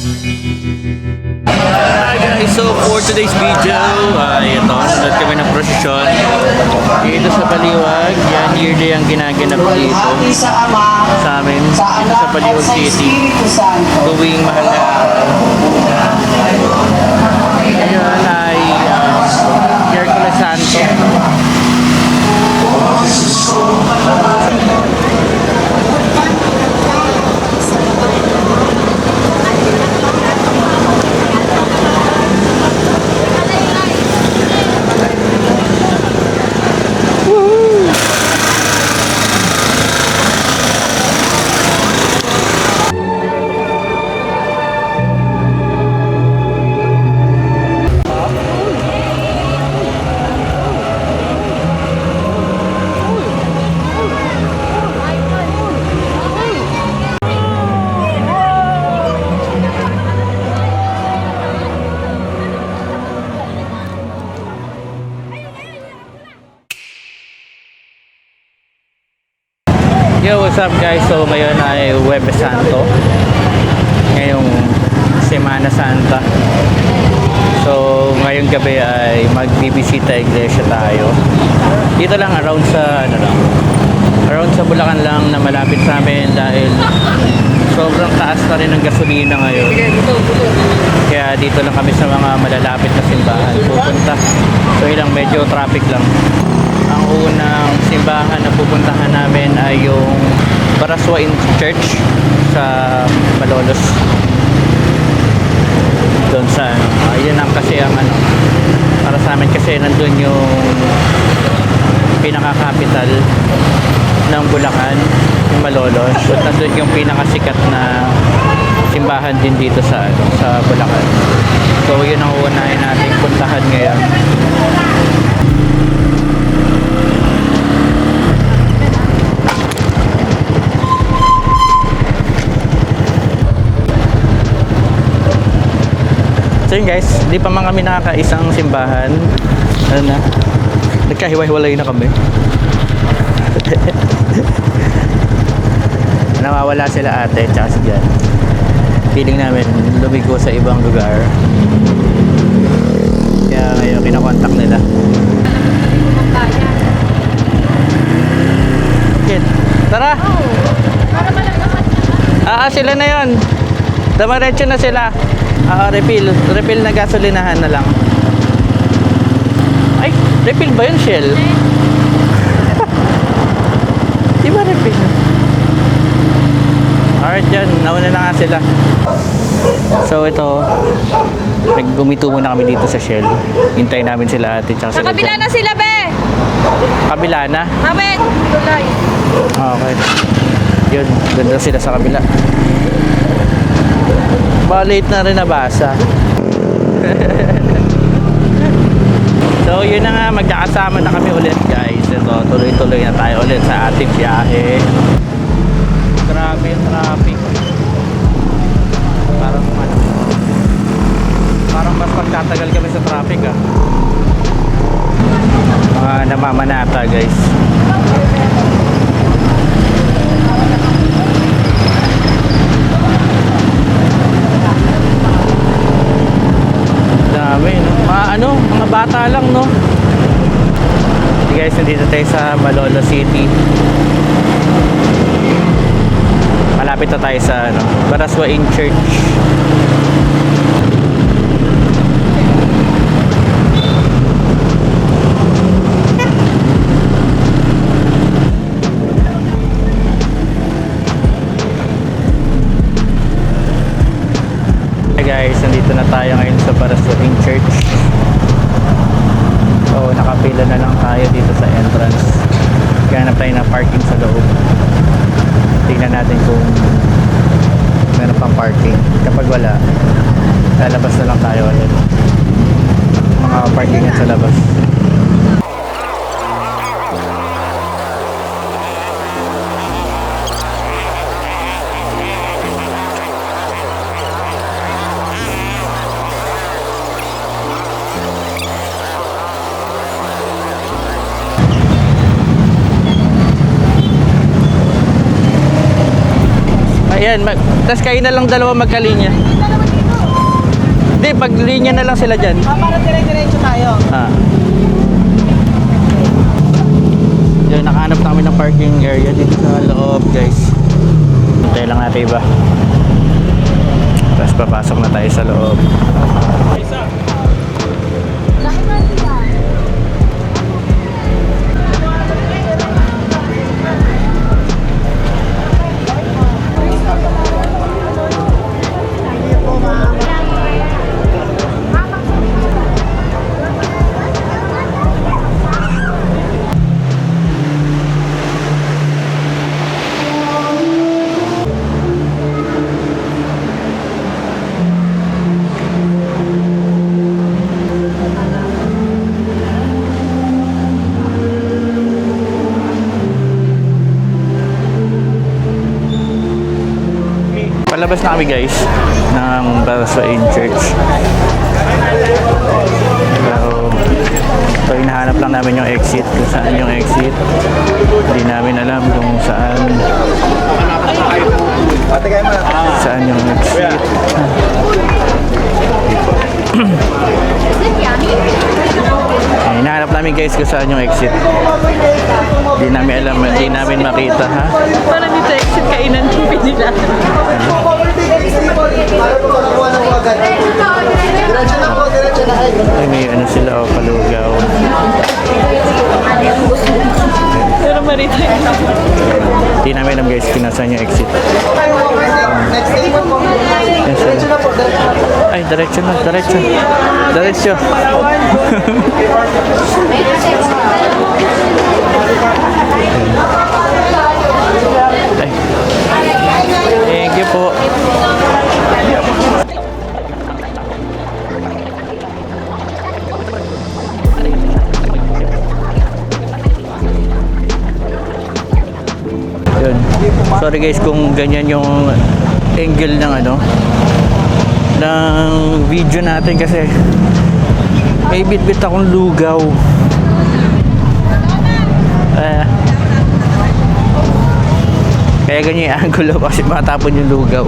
Hi guys, so for today's video, ito, nanood kami ng prosesyon dito sa Baliwag. Yan, yearly ang ginaganap dito sa amin, dito sa Baliwag City, tuwing mahal na araw. Ngayon ay Miyerkules Santo. Yo, what's up guys? So ngayon ay Huwebes Santo, ngayong Semana Santa. So ngayong gabi ay magbibisita iglesia tayo. Dito lang around sa around sa Bulacan lang na malapit sa amin dahil sobrang taas na rin ng gasolina ngayon. Kaya dito lang kami sa mga malalapit na simbahan pupunta. So ilang medyo traffic lang. Ang unang simbahan na pupuntahan namin ay yung Baraswain Church sa Malolos. Doon sa ayun ang kasi ang para sa amin kasi nandun yung pinaka-capital ng Bulacan, yung Malolos. So nandun yung pinakasikat na simbahan din dito sa sa Bulacan. So yun ang uunahin nating puntahan ngayon. So yun guys, di pa man kami nakakaisang simbahan. Ano na? Nagkahiwa-hiwalay na kami. Nawawala sila ate tsaka si Jan. Feeling namin lumigo sa ibang lugar. Kaya ngayon kinakontak nila. Okay. Tara! Sila na yun. Damaretso na sila. Refill na gasolinahan na lang. Ay, refill ba yun, Shell? Di ba refill? Alright yan, nauna na nga sila. So ito, naggumito muna kami dito sa Shell. Hintayin namin sila ate tsaka sila. Kabila na sila, be! Kabila na? Amen! Tulay. Okay. Yun, ganda sila sa kabila. Late na rin nabasa. So yun na nga, magkakasama na kami ulit guys. Ito, tuloy-tuloy na tayo ulit sa ating biyahe. Grabe yung traffic. Parang mas pagtatagal kami sa traffic mga namamanata guys. Mga bata lang, no? So guys, nandito tayo sa Malolos City. Malapit na tayo sa Baraswain Church. Hey guys, nandito na tayo ngayon sa Baraswain Church. So nakapila na lang tayo dito sa entrance. Ganap tayo ng parking sa loob. Tingnan natin kung meron pang parking. Kapag wala, lalabas na lang tayo ulit. Mga parkingan sa labas. Ayan, tapos kayo na lang dalawa magkalinya. Hindi, pag linya na lang sila dyan. Para dire-diretso tayo. Ah. Yan, nakahanap na kami ng parking area dito sa loob, guys. Hintay lang natin iba. Tapos papasok na tayo sa loob. Palabas na kami guys ng Baraswain Church. So hinahanap lang namin yung exit, kung saan yung exit. Hindi namin alam kung saan yung exit. Hinahanap namin guys kung saan yung exit. Hindi namin alam, hindi namin makita ha. Para dito exit kainan ng pinila. Ay, may ano sila o palugaw. Pero marito Hindi namin alam guys kung nasaan yung exit. Yes, sir. Ay, diretso na, diretso. Diretso. Ay. Thank you po. Yun. Sorry guys kung ganyan yung angle ng ano ng video natin kasi may bit-bit akong lugaw. Kaya ganyan yung angulo kasi matapon yung lugaw.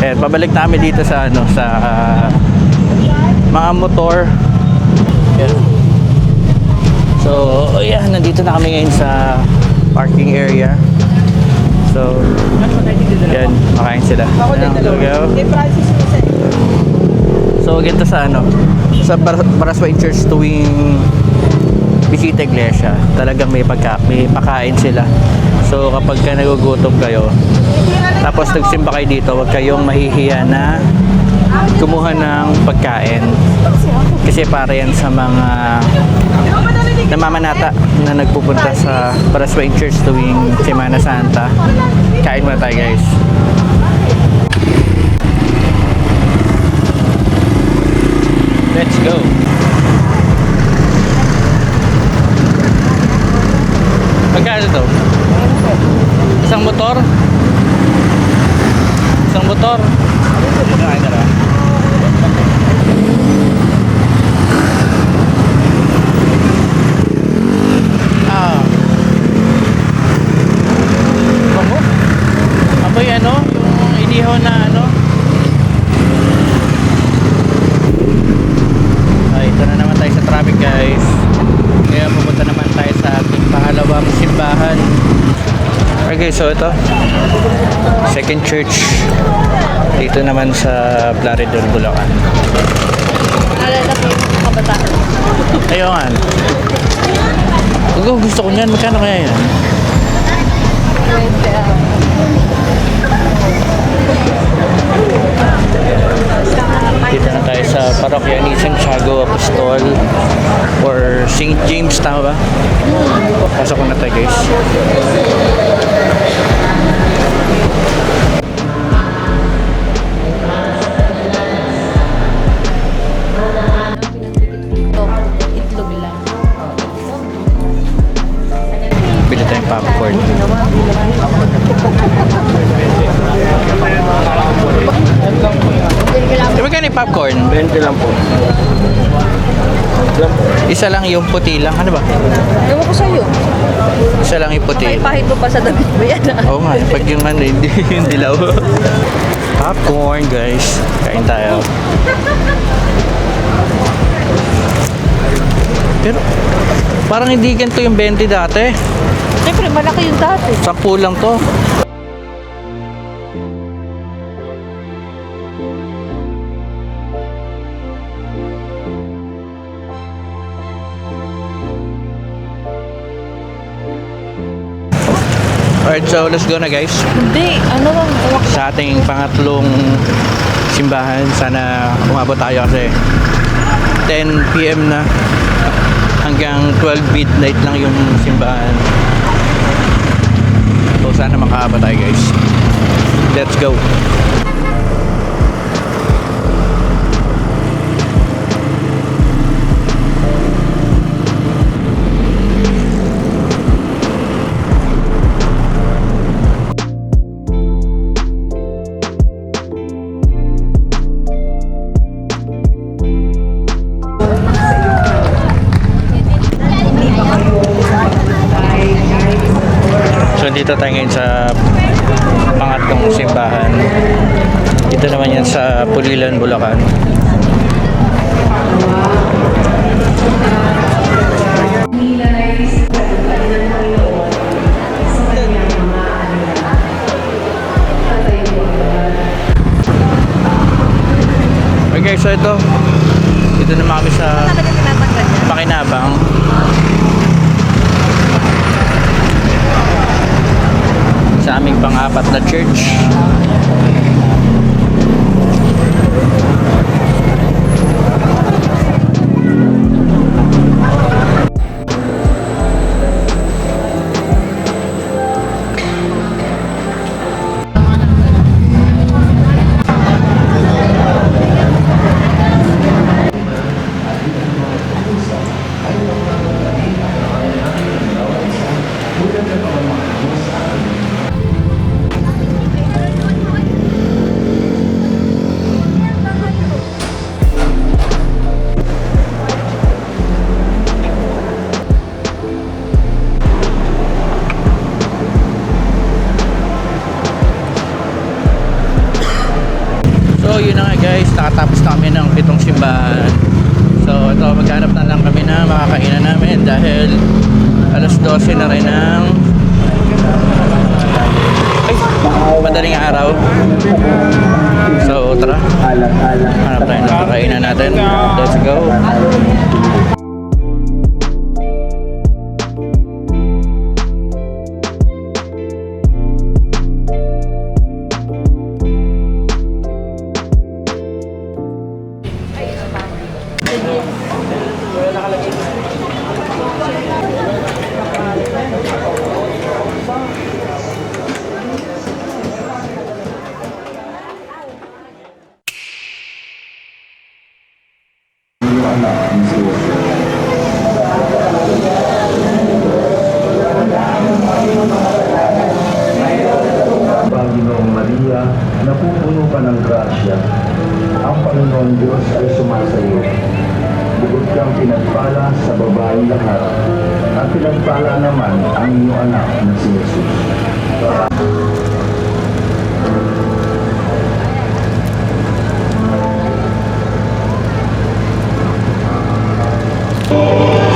Eh, pabalik na kami dito sa ano sa mga motor. Yan. So, yeah, nandito na kami ngayon sa parking area. So, yan, makain sila. Ayan, lugaw. So, ganito sa ano, sa Baraswain Church tuwing bisita iglesia, talagang may pakain sila. So, kapag ka nagugutom kayo, tapos nagsimba kayo dito, huwag kayong mahihiya na kumuha ng pagkain. Kasi para yan sa mga namamanata na nagpupunta sa Baraswain Church tuwing Semana Santa. Kain muna tayo guys. Let's go. Magkano to? Isang motor? Isang motor? Kain na lang. Amoy ano? Yung inihaw na ano? Ay, ito na naman tayo sa traffic guys. Kaya pupunta naman tayo sa ating pangalawang simbahan. Okay, so ito second church dito naman sa Plaridel, Bulacan. Nalala ko yung kabataan. Ayaw nga. Gusto ko niyan. Magkano kaya yan? 20. Dito na tayo sa parokya ni Santiago Apostol or St. James, tama ba? Pasok na tayo guys. Itlog lang. Bili tayong popcorn. Magkano yung popcorn? 20 lang po. Isa lang yung puti lang. Ano ba? Ewan ko sa'yo. Isa lang yung puti. May pahit mo pa sa damit mo yan. Oo nga. Pag yung ano, hindi yung dilaw. Popcorn guys. Kain tayo. Pero parang hindi ganito yung 20 dati. Siyempre, malaki yung dati. 10 lang to. Alright, so let's go na guys. Hindi, ano bang uwak Sa ating pangatlong simbahan. Sana umabot tayo kasi 10 PM na. Hanggang 12 midnight lang yung simbahan. So sana makaabot tayo guys. Let's go. So dito tayo ngayon sa pangatlong simbahan. Dito naman yan sa Pulilan, Bulacan. Okay, so ito. Dito naman kami sa talaga tinatanggal niya? Pakinabang. Sa aming pang-apat na church. So yun na nga guys, nakatapos na kami ng 7 simbahan. So ito, maghanap na lang kami na makakainan namin dahil alas 12 na rin ng madaling araw. So tara, hanap tayo ng makakainan natin. Let's go. Panginoong Maria, napupuno ka ng grasya. Ang Panginoon Diyos ay sumasayo. Bukod kang pinagpala sa babaeng lahat, at pinagpala naman ang iyong anak na si Jesus.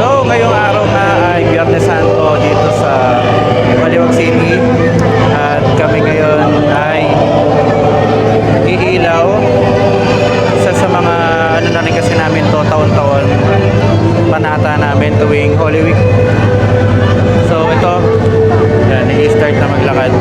So ngayong araw na ay Biyernes Santo dito sa Baliwag City. At kami ngayon ay iilaw. Isa sa mga ano na rin kasi namin to taon-taon, panata namin tuwing Holy Week. So ito, yan, i-start na maglakad.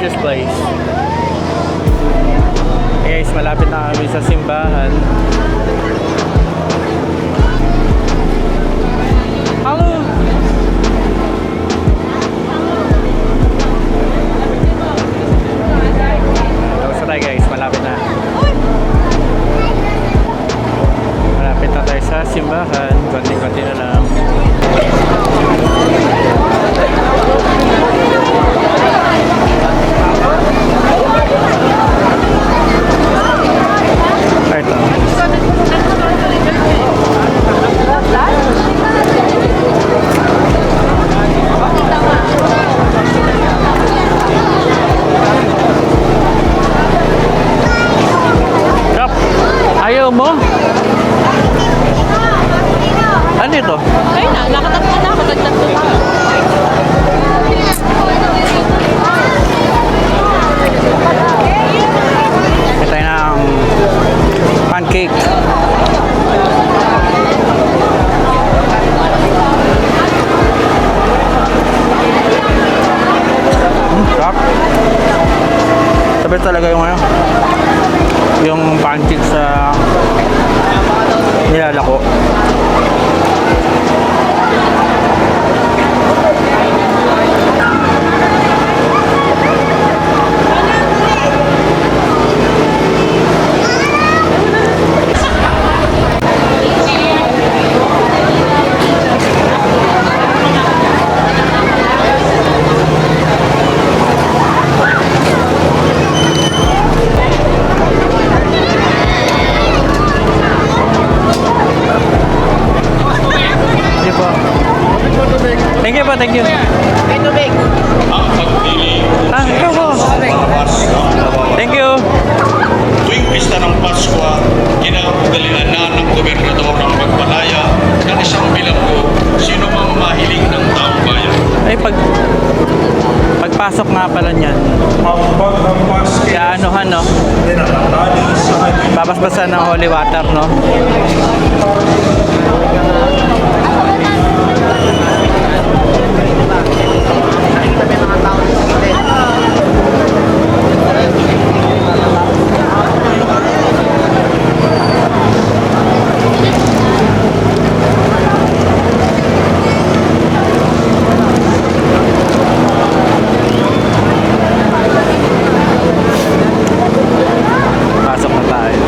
this place? Hey guys, malapit na kami sa simbahan. Hello! Tapos na tayo guys, malapit na. Malapit na tayo sa simbahan. Konti-konti na lang. Ito. Kap, ayaw mo? Ano ito? Ay na, nakatatlo na ako. Nagtatlo na ako. Ito yung pancake. Sarap. Sabi talaga yung ano, yung pancake sa nilalako. Thank you po, thank you. Ang pagpili Ah, ikaw po. malawas ng kawawa. Thank you. Tuwing pista ng Pasko, kinaugalian na ng gobernador ang pagpalaya ng isang bilanggo sino mang mahiling ng taong bayan. Ay, pagpasok nga pala niyan. Ang paghampas Sa anuhan, no? pinakatali sa kanyang Babasbasan ng holy water, no? Pasok na tayo.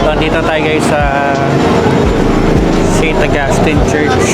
So, andito tayo guys sa St. Augustine Church.